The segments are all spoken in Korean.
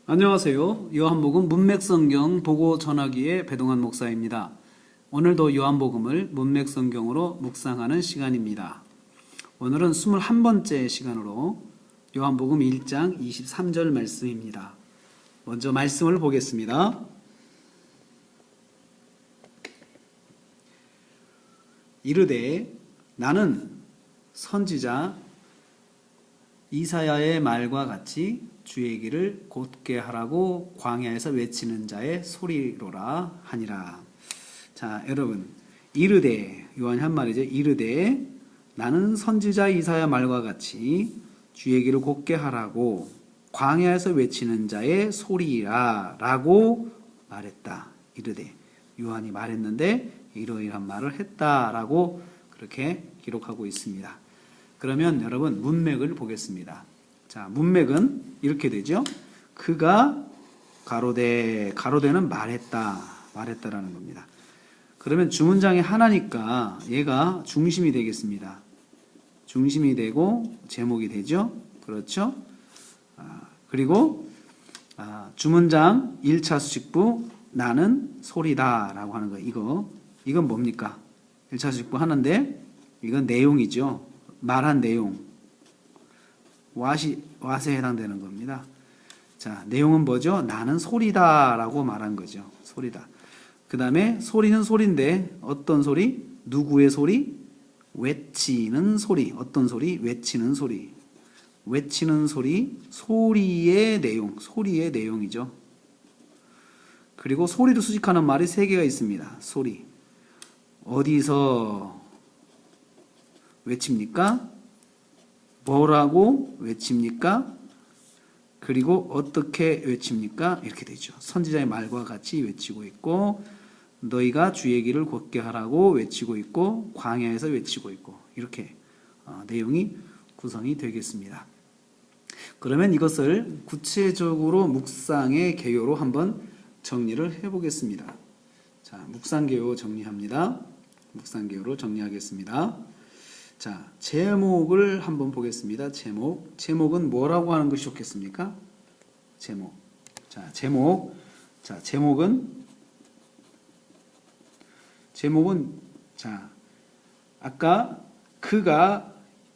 안녕하세요. 요한복음 문맥성경 보고 전하기의 배동환 목사입니다. 오늘도 요한복음을 문맥성경으로 묵상하는 시간입니다. 오늘은 21번째 시간으로 요한복음 1장 23절 말씀입니다. 먼저 말씀을 보겠습니다. 이르되 나는 선지자 이사야의 말과 같이 주의 길을 곧게 하라고 광야에서 외치는 자의 소리로라 하니라. 자, 여러분, 이르되, 요한이 한 말이죠. 이르되 나는 선지자 이사야 말과 같이 주의 길을 곧게 하라고 광야에서 외치는 자의 소리라 라고 말했다. 이르되, 요한이 말했는데 이러이러한 말을 했다라고 그렇게 기록하고 있습니다. 그러면 여러분 문맥을 보겠습니다. 자, 문맥은 이렇게 되죠. 그가 가로되는 말했다라는 겁니다. 그러면 주문장이 하나니까 얘가 중심이 되겠습니다. 중심이 되고 제목이 되죠. 그렇죠? 그리고 주문장 1차 수식부 나는 소리다라고 하는 거. 이건 뭡니까? 1차 수식부 하는데 이건 내용이죠. 말한 내용. 왓에 해당되는 겁니다. 자, 내용은 뭐죠? 나는 소리다라고 말한 거죠. 소리다. 그 다음에 소리는 소리인데 어떤 소리? 누구의 소리? 외치는 소리. 어떤 소리? 외치는 소리. 외치는 소리, 소리의 내용이죠. 그리고 소리를 수식하는 말이 3개가 있습니다. 소리. 어디서 외칩니까? 뭐라고 외칩니까? 그리고 어떻게 외칩니까? 이렇게 되죠. 선지자의 말과 같이 외치고 있고 너희가 주의 길을 곧게 하라고 외치고 있고 광야에서 외치고 있고 이렇게 내용이 구성이 되겠습니다. 그러면 이것을 구체적으로 묵상의 개요로 한번 정리를 해보겠습니다. 자, 묵상개요 정리합니다. 묵상개요로 정리하겠습니다. 자, 제목을 한번 보겠습니다. 제목은 뭐라고 하는 것이 좋겠습니까? 제목. 자, 제목은 자, 아까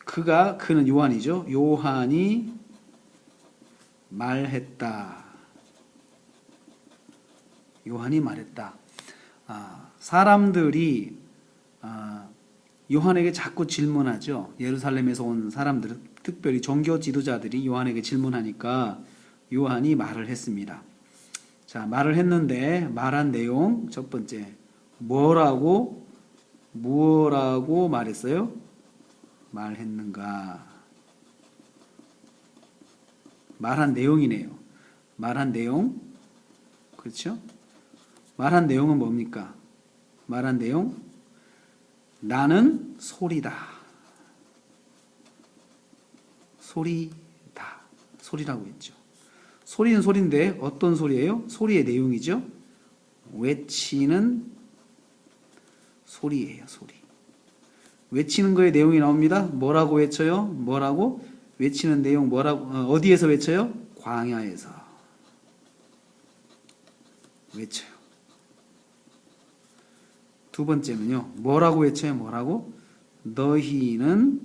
그는 요한이죠. 요한이 말했다. 요한이 말했다. 사람들이 요한에게 자꾸 질문하죠. 예루살렘에서 온 사람들, 특별히 종교 지도자들이 요한에게 질문하니까 요한이 말을 했습니다. 자, 말을 했는데 말한 내용 첫 번째 뭐라고 말했어요? 말했는가? 말한 내용이네요. 말한 내용 그렇죠? 말한 내용은 뭡니까? 말한 내용 나는 소리다. 소리라고 했죠. 소리는 소리인데 어떤 소리예요? 소리의 내용이죠. 외치는 소리예요. 소리. 외치는 거의 내용이 나옵니다. 뭐라고 외쳐요? 뭐라고? 외치는 내용 뭐라고? 어디에서 외쳐요? 광야에서 외쳐요. 두 번째는요. 뭐라고 외쳐요? 뭐라고? 너희는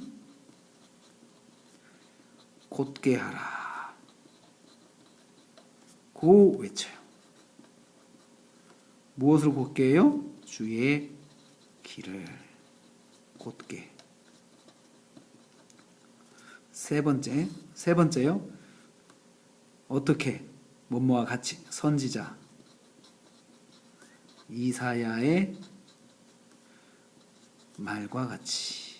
곧게 하라. 고 외쳐요. 무엇을 곧게 해요? 주의 길을 곧게. 세 번째요. 어떻게? 뭐뭐와 같이 선지자 이사야의 말과 같이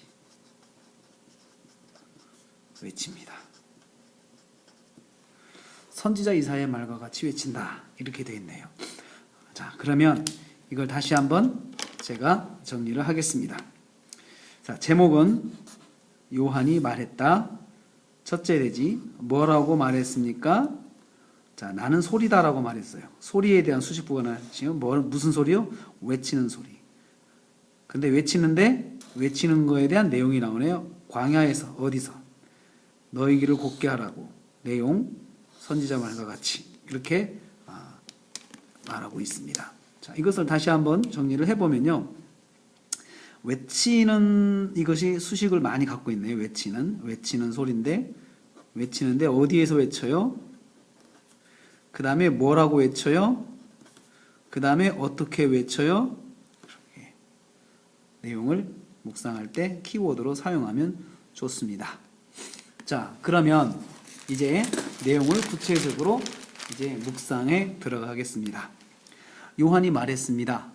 외칩니다. 선지자 이사야의 말과 같이 외친다. 이렇게 되어 있네요. 자, 그러면 이걸 다시 한번 제가 정리를 하겠습니다. 자, 제목은 요한이 말했다. 첫째 대지 뭐라고 말했습니까? 자, 나는 소리다라고 말했어요. 소리에 대한 수식부가 나지금 무슨 소리요? 외치는 소리. 근데 외치는 거에 대한 내용이 나오네요. 광야에서 어디서 너희 길을 곧게 하라고. 내용 선지자 말과 같이 이렇게 말하고 있습니다. 자, 이것을 다시 한번 정리를 해보면요. 외치는 이것이 수식을 많이 갖고 있네요. 외치는 소리인데 외치는데 어디에서 외쳐요? 그 다음에 뭐라고 외쳐요? 그 다음에 어떻게 외쳐요? 이렇게 내용을 묵상할 때 키워드로 사용하면 좋습니다. 자, 그러면 이제 내용을 구체적으로 이제 묵상에 들어가겠습니다. 요한이 말했습니다.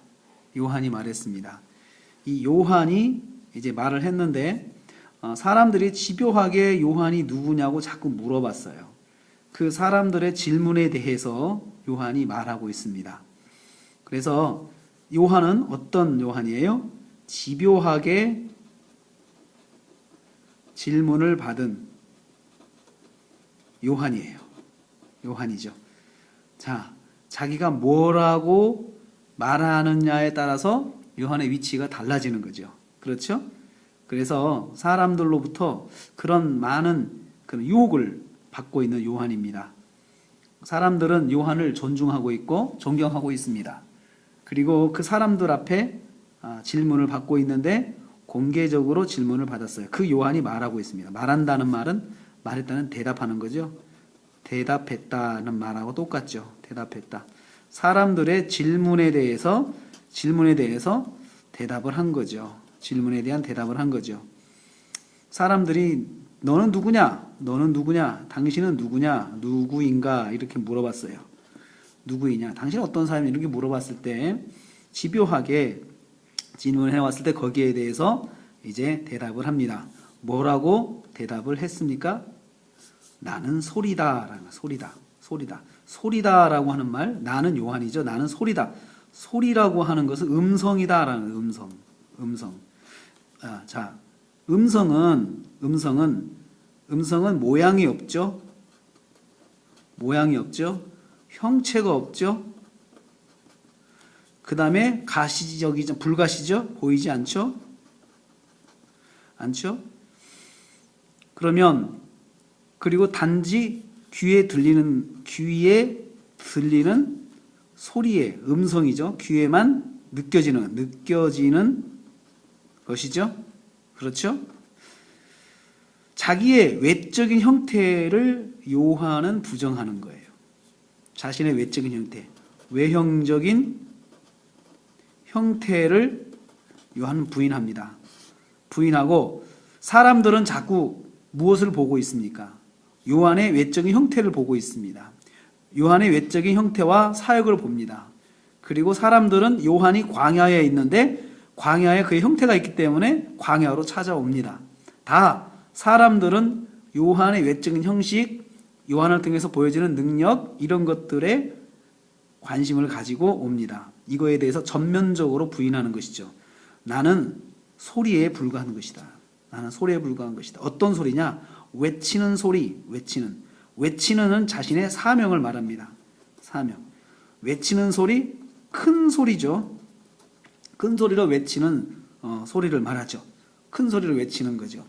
이 요한이 이제 말을 했는데 사람들이 집요하게 요한이 누구냐고 자꾸 물어봤어요. 그 사람들의 질문에 대해서 요한이 말하고 있습니다. 그래서 요한은 어떤 요한이에요? 집요하게 질문을 받은 요한이죠. 자, 자기가 뭐라고 말하느냐에 따라서 요한의 위치가 달라지는 거죠. 그렇죠? 그래서 사람들로부터 그런 많은 그런 유혹을 받고 있는 요한입니다. 사람들은 요한을 존중하고 있고 존경하고 있습니다. 그리고 그 사람들 앞에 질문을 받고 있는데 공개적으로 질문을 받았어요. 그 요한이 말하고 있습니다. 말한다는 말은 말했다는 대답하는 거죠. 대답했다는 말하고 똑같죠. 대답했다. 사람들의 질문에 대해서 대답을 한 거죠. 질문에 대한 대답을 한 거죠. 사람들이 너는 누구냐? 당신은 누구냐? 누구인가? 이렇게 물어봤어요. 누구이냐? 당신은 어떤 사람이 이렇게 물어봤을 때 집요하게 질문을 해왔을 때 거기에 대해서 이제 대답을 합니다. 뭐라고 대답을 했습니까? 나는 소리다라는 소리다라고 하는 말, 나는 요한이죠. 나는 소리다. 소리라고 하는 것은 음성이다라는 음성. 자, 음성은 모양이 없죠. 형체가 없죠. 그 다음에 가시적이죠. 불가시죠. 보이지 않죠. 그리고 단지 귀에 들리는 소리의 음성이죠. 귀에만 느껴지는 것이죠. 그렇죠? 자기의 외적인 형태를 요한은 부정하는 거예요. 자신의 외적인 형태, 외형적인 형태를 요한은 부인합니다. 부인하고 사람들은 자꾸 무엇을 보고 있습니까? 요한의 외적인 형태를 보고 있습니다. 요한의 외적인 형태와 사역을 봅니다. 그리고 사람들은 요한이 광야에 있는데 광야에 그의 형태가 있기 때문에 광야로 찾아옵니다. 다 사람들은 요한의 외적인 형식, 요한을 통해서 보여지는 능력 이런 것들에 관심을 가지고 옵니다. 이거에 대해서 전면적으로 부인하는 것이죠. 나는 소리에 불과한 것이다. 어떤 소리냐? 외치는 소리, 외치는은 자신의 사명을 말합니다. 사명. 외치는 소리, 큰 소리죠. 큰 소리로 외치는 소리를 말하죠. 큰 소리로 외치는 거죠.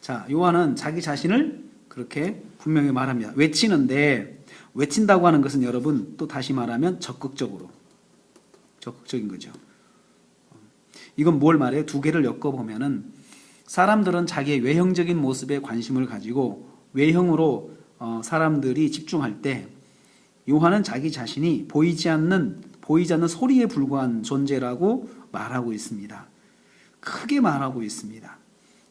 자, 요한은 자기 자신을 그렇게 분명히 말합니다. 외친다고 하는 것은 여러분 또 다시 말하면 적극적인 거죠. 이건 뭘 말해요? 두 개를 엮어보면은 사람들은 자기의 외형적인 모습에 관심을 가지고 외형으로 사람들이 집중할 때 요한은 자기 자신이 보이지 않는 소리에 불과한 존재라고 말하고 있습니다. 크게 말하고 있습니다.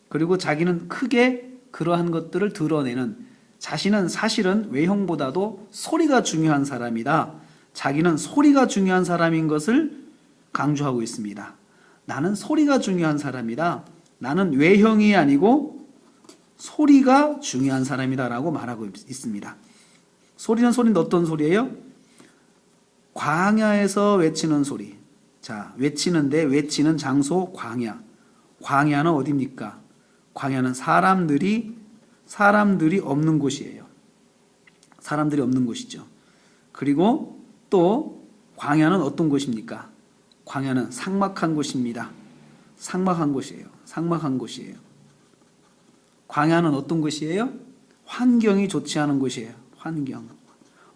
그리고 자기는 크게 그러한 것들을 드러내는 자신은 사실은 외형보다도 소리가 중요한 사람이다. 자기는 소리가 중요한 사람인 것을 강조하고 있습니다. 나는 소리가 중요한 사람이다. 나는 외형이 아니고 소리가 중요한 사람이다라고 말하고 있습니다. 소리는 어떤 소리예요? 광야에서 외치는 소리. 자, 외치는 장소 광야. 광야는 어디입니까? 광야는 사람들이 없는 곳이에요. 사람들이 없는 곳이죠. 그리고 또 광야는 어떤 곳입니까? 광야는 삭막한 곳입니다. 삭막한 곳이에요. 광야는 어떤 곳이에요? 환경이 좋지 않은 곳이에요.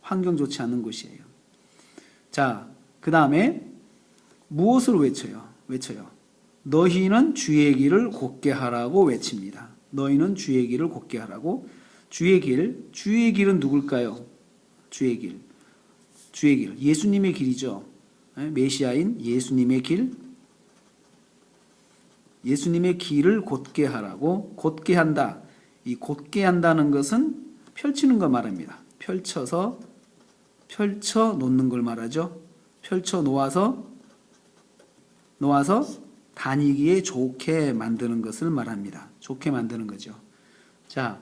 환경 좋지 않은 곳이에요. 자, 그 다음에 무엇을 외쳐요? 너희는 주의 길을 곧게 하라고 외칩니다. 너희는 주의 길을 곧게 하라고. 주의 길은 누굴까요? 주의 길, 예수님의 길이죠. 메시아인 예수님의 길, 예수님의 길을 곧게 하라고. 곧게 한다. 이 곧게 한다는 것은 펼치는 걸 말합니다. 펼쳐 놓는 걸 말하죠. 펼쳐 놓아서 다니기에 좋게 만드는 것을 말합니다. 좋게 만드는 거죠. 자,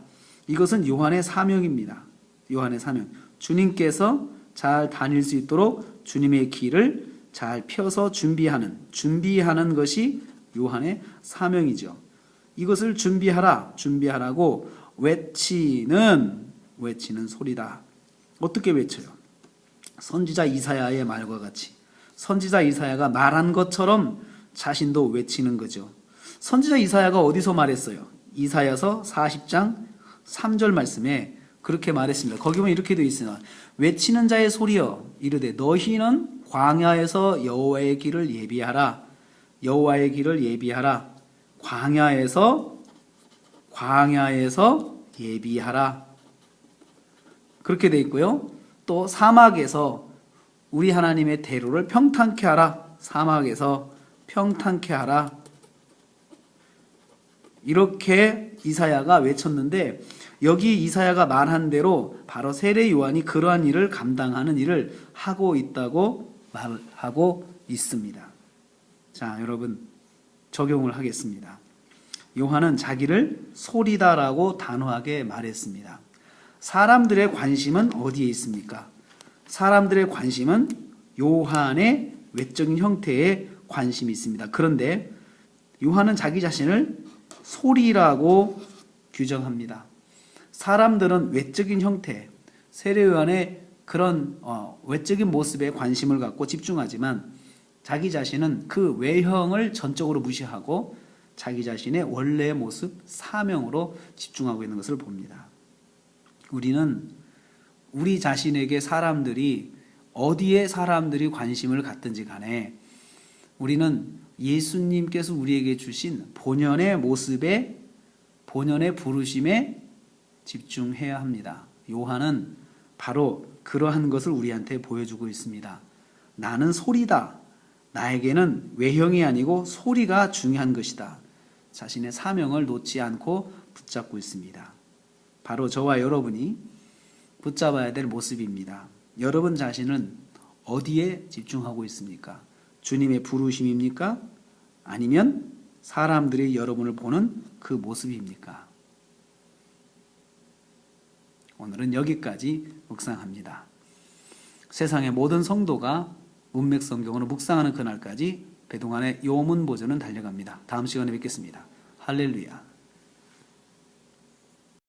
이것은 요한의 사명입니다. 요한의 사명. 주님께서 잘 다닐 수 있도록 주님의 길을 잘 펴서 준비하는 것이 요한의 사명이죠. 이것을 준비하라고 외치는 소리다. 어떻게 외쳐요? 선지자 이사야의 말과 같이 선지자 이사야가 말한 것처럼 자신도 외치는 거죠. 선지자 이사야가 어디서 말했어요? 이사야서 40장 3절 말씀에 그렇게 말했습니다. 거기 보면 이렇게 되어 있으나 외치는 자의 소리여 이르되 너희는 광야에서 여호와의 길을 예비하라. 광야에서 예비하라. 그렇게 되어 있고요. 또 사막에서 우리 하나님의 대로를 평탄케 하라. 사막에서 평탄케 하라. 이렇게 이사야가 외쳤는데 여기 이사야가 말한 대로 바로 세례 요한이 그러한 일을 감당하는 일을 하고 있다고 말하고 있습니다. 자, 여러분 적용을 하겠습니다. 요한은 자기를 소리다라고 단호하게 말했습니다. 사람들의 관심은 어디에 있습니까? 사람들의 관심은 요한의 외적인 형태에 관심이 있습니다. 그런데 요한은 자기 자신을 소리라고 규정합니다. 사람들은 외적인 형태, 세례 요한의 그런 외적인 모습에 관심을 갖고 집중하지만 자기 자신은 그 외형을 전적으로 무시하고 자기 자신의 원래의 모습, 사명으로 집중하고 있는 것을 봅니다. 우리는 우리 자신에게 어디에 사람들이 관심을 갖든지 간에 우리는 예수님께서 우리에게 주신 본연의 모습에, 본연의 부르심에 집중해야 합니다. 요한은 바로 그러한 것을 우리한테 보여주고 있습니다. 나는 소리다. 나에게는 외형이 아니고 소리가 중요한 것이다. 자신의 사명을 놓지 않고 붙잡고 있습니다. 바로 저와 여러분이 붙잡아야 될 모습입니다. 여러분 자신은 어디에 집중하고 있습니까? 주님의 부르심입니까? 아니면 사람들이 여러분을 보는 그 모습입니까? 오늘은 여기까지 묵상합니다. 세상의 모든 성도가 문맥성경으로 묵상하는 그날까지 배동안의 요문 보전은 달려갑니다. 다음 시간에 뵙겠습니다. 할렐루야.